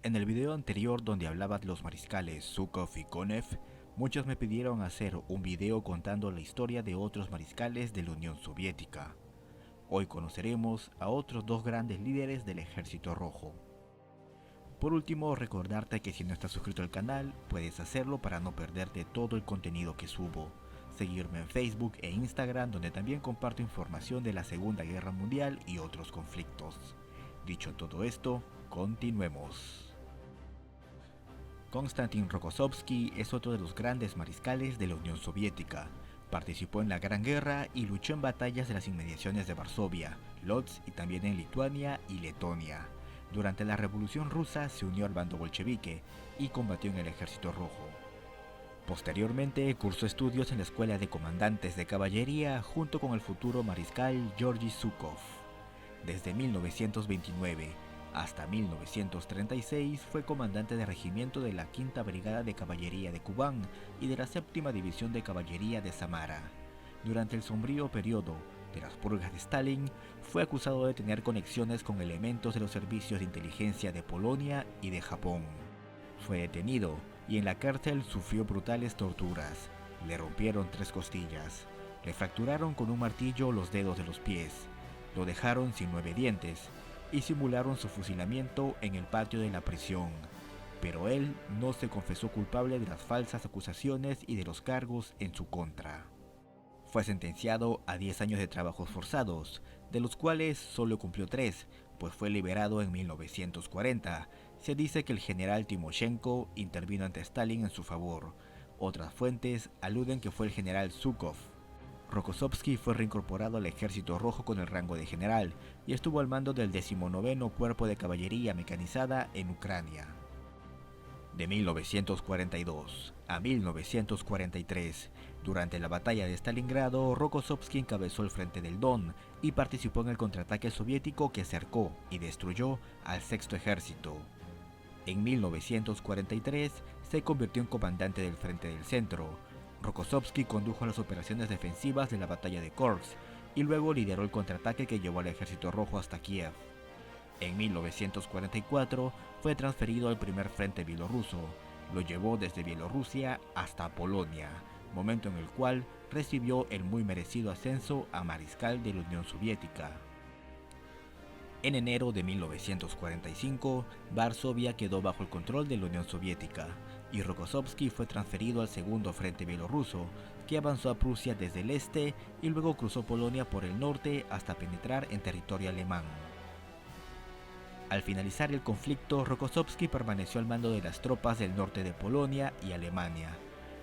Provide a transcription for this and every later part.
En el video anterior donde hablaba de los mariscales Zhukov y Konev, muchos me pidieron hacer un video contando la historia de otros mariscales de la Unión Soviética. Hoy conoceremos a otros dos grandes líderes del Ejército Rojo. Por último, recordarte que si no estás suscrito al canal, puedes hacerlo para no perderte todo el contenido que subo. Seguirme en Facebook e Instagram, donde también comparto información de la Segunda Guerra Mundial y otros conflictos. Dicho todo esto, continuemos. Konstantin Rokossovski es otro de los grandes mariscales de la Unión Soviética. Participó en la Gran Guerra y luchó en batallas de las inmediaciones de Varsovia, Lodz y también en Lituania y Letonia. Durante la Revolución Rusa se unió al bando bolchevique y combatió en el Ejército Rojo. Posteriormente cursó estudios en la Escuela de Comandantes de Caballería junto con el futuro mariscal Georgi Zhukov. Desde 1929 hasta 1936 fue comandante de regimiento de la Quinta Brigada de Caballería de Kubán y de la Séptima División de Caballería de Samara. Durante el sombrío periodo de las purgas de Stalin, fue acusado de tener conexiones con elementos de los servicios de inteligencia de Polonia y de Japón. Fue detenido y en la cárcel sufrió brutales torturas. Le rompieron 3 costillas, le fracturaron con un martillo los dedos de los pies, lo dejaron sin 9 dientes y simularon su fusilamiento en el patio de la prisión. Pero él no se confesó culpable de las falsas acusaciones y de los cargos en su contra. Fue sentenciado a 10 años de trabajos forzados, de los cuales solo cumplió 3, pues fue liberado en 1940. Se dice que el general Timoshenko intervino ante Stalin en su favor. Otras fuentes aluden que fue el general Zhukov. Rokossovski fue reincorporado al Ejército Rojo con el rango de general y estuvo al mando del 19º Cuerpo de Caballería Mecanizada en Ucrania. De 1942 a 1943, durante la batalla de Stalingrado, Rokossovski encabezó el frente del Don y participó en el contraataque soviético que cercó y destruyó al Sexto Ejército. En 1943 se convirtió en comandante del Frente del Centro. Rokossovski condujo las operaciones defensivas de la batalla de Kursk y luego lideró el contraataque que llevó al Ejército Rojo hasta Kiev. En 1944 fue transferido al primer frente bielorruso. Lo llevó desde Bielorrusia hasta Polonia, momento en el cual recibió el muy merecido ascenso a mariscal de la Unión Soviética. En enero de 1945, Varsovia quedó bajo el control de la Unión Soviética y Rokossovski fue transferido al segundo frente bielorruso, que avanzó a Prusia desde el este y luego cruzó Polonia por el norte hasta penetrar en territorio alemán. Al finalizar el conflicto, Rokossovski permaneció al mando de las tropas del norte de Polonia y Alemania.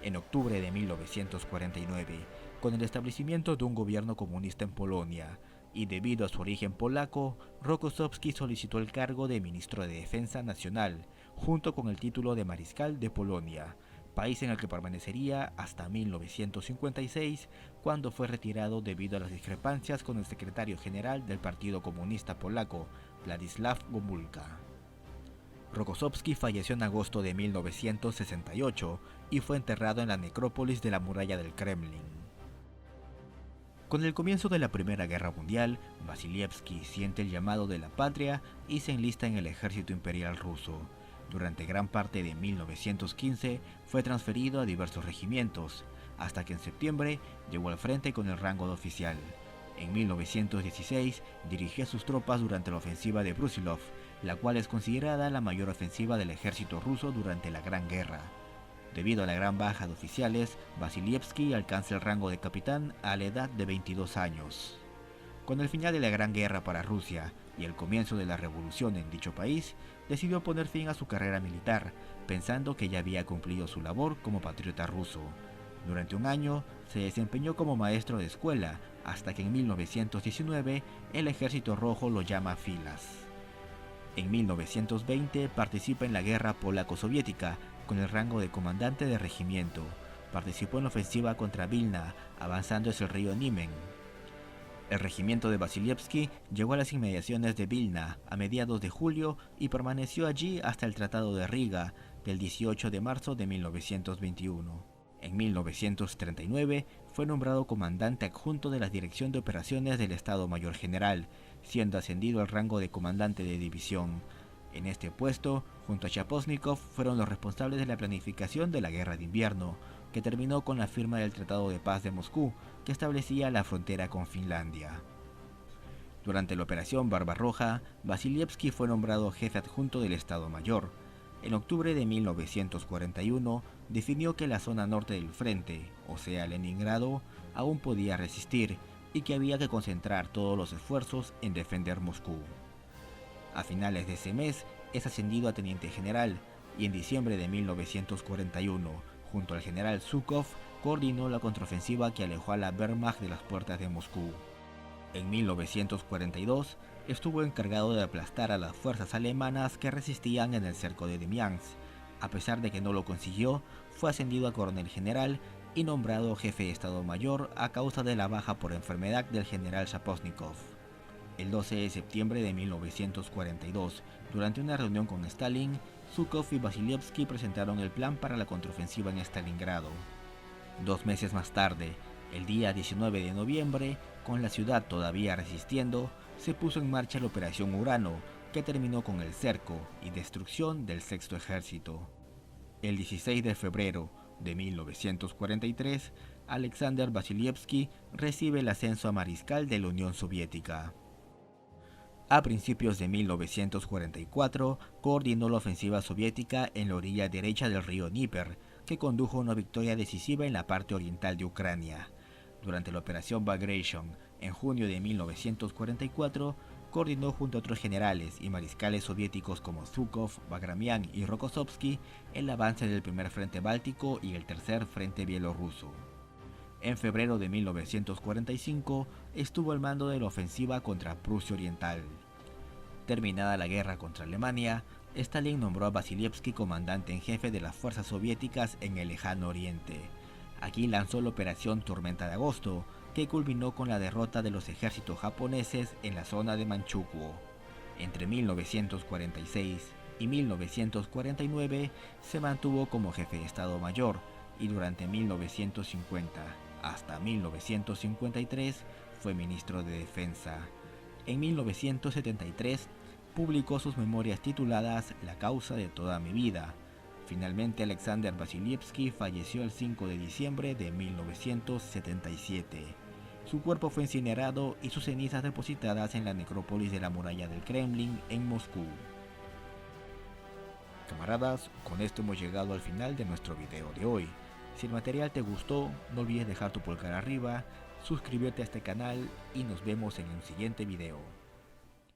En octubre de 1949, con el establecimiento de un gobierno comunista en Polonia, y debido a su origen polaco, Rokossovski solicitó el cargo de ministro de Defensa Nacional, junto con el título de mariscal de Polonia, país en el que permanecería hasta 1956, cuando fue retirado debido a las discrepancias con el secretario general del Partido Comunista Polaco, Władysław Gomulka. Rokossovski falleció en agosto de 1968 y fue enterrado en la necrópolis de la muralla del Kremlin. Con el comienzo de la Primera Guerra Mundial, Vasilievski siente el llamado de la patria y se enlista en el ejército imperial ruso. Durante gran parte de 1915 fue transferido a diversos regimientos, hasta que en septiembre llegó al frente con el rango de oficial. En 1916 dirigió sus tropas durante la ofensiva de Brusilov, la cual es considerada la mayor ofensiva del ejército ruso durante la Gran Guerra. Debido a la gran baja de oficiales, Vasilievski alcanza el rango de capitán a la edad de 22 años. Con el final de la Gran Guerra para Rusia y el comienzo de la revolución en dicho país, decidió poner fin a su carrera militar, pensando que ya había cumplido su labor como patriota ruso. Durante un año se desempeñó como maestro de escuela, hasta que en 1919 el Ejército Rojo lo llama a filas. En 1920 participa en la guerra polaco-soviética con el rango de comandante de regimiento. Participó en la ofensiva contra Vilna, avanzando hacia el río Niemen. El regimiento de Vasilievski llegó a las inmediaciones de Vilna a mediados de julio y permaneció allí hasta el Tratado de Riga del 18 de marzo de 1921. En 1939 fue nombrado comandante adjunto de la Dirección de Operaciones del Estado Mayor General, siendo ascendido al rango de comandante de división. En este puesto, junto a Shaposhnikov, fueron los responsables de la planificación de la Guerra de Invierno, que terminó con la firma del Tratado de Paz de Moscú, que establecía la frontera con Finlandia. Durante la Operación Barbarroja, Vasilievski fue nombrado jefe adjunto del Estado Mayor. En octubre de 1941, definió que la zona norte del frente, o sea Leningrado, aún podía resistir y que había que concentrar todos los esfuerzos en defender Moscú. A finales de ese mes es ascendido a teniente general y en diciembre de 1941, junto al general Zhukov, coordinó la contraofensiva que alejó a la Wehrmacht de las puertas de Moscú. En 1942 estuvo encargado de aplastar a las fuerzas alemanas que resistían en el cerco de Demyansk. A pesar de que no lo consiguió, fue ascendido a coronel general y nombrado jefe de Estado Mayor a causa de la baja por enfermedad del general Shaposhnikov. El 12 de septiembre de 1942, durante una reunión con Stalin, Zhukov y Vasilievski presentaron el plan para la contraofensiva en Stalingrado. 2 meses más tarde, el día 19 de noviembre, con la ciudad todavía resistiendo, se puso en marcha la Operación Urano, que terminó con el cerco y destrucción del Sexto Ejército. El 16 de febrero de 1943, Alexander Vasilievski recibe el ascenso a mariscal de la Unión Soviética. A principios de 1944, coordinó la ofensiva soviética en la orilla derecha del río Dnieper, que condujo a una victoria decisiva en la parte oriental de Ucrania. Durante la Operación Bagration, en junio de 1944, coordinó junto a otros generales y mariscales soviéticos como Zhukov, Bagramian y Rokossovsky el avance del primer frente báltico y el tercer frente bielorruso. En febrero de 1945 estuvo al mando de la ofensiva contra Prusia Oriental. Terminada la guerra contra Alemania, Stalin nombró a Vasilievski comandante en jefe de las fuerzas soviéticas en el lejano oriente. Aquí lanzó la Operación Tormenta de Agosto, que culminó con la derrota de los ejércitos japoneses en la zona de Manchukuo. Entre 1946 y 1949 se mantuvo como jefe de Estado Mayor y durante 1950 hasta 1953 fue ministro de Defensa. En 1973 publicó sus memorias tituladas La causa de toda mi vida. Finalmente, Alexander Vasilievski falleció el 5 de diciembre de 1977. Su cuerpo fue incinerado y sus cenizas depositadas en la necrópolis de la muralla del Kremlin en Moscú. Camaradas, con esto hemos llegado al final de nuestro video de hoy. Si el material te gustó, no olvides dejar tu pulgar arriba, suscribirte a este canal y nos vemos en el siguiente video.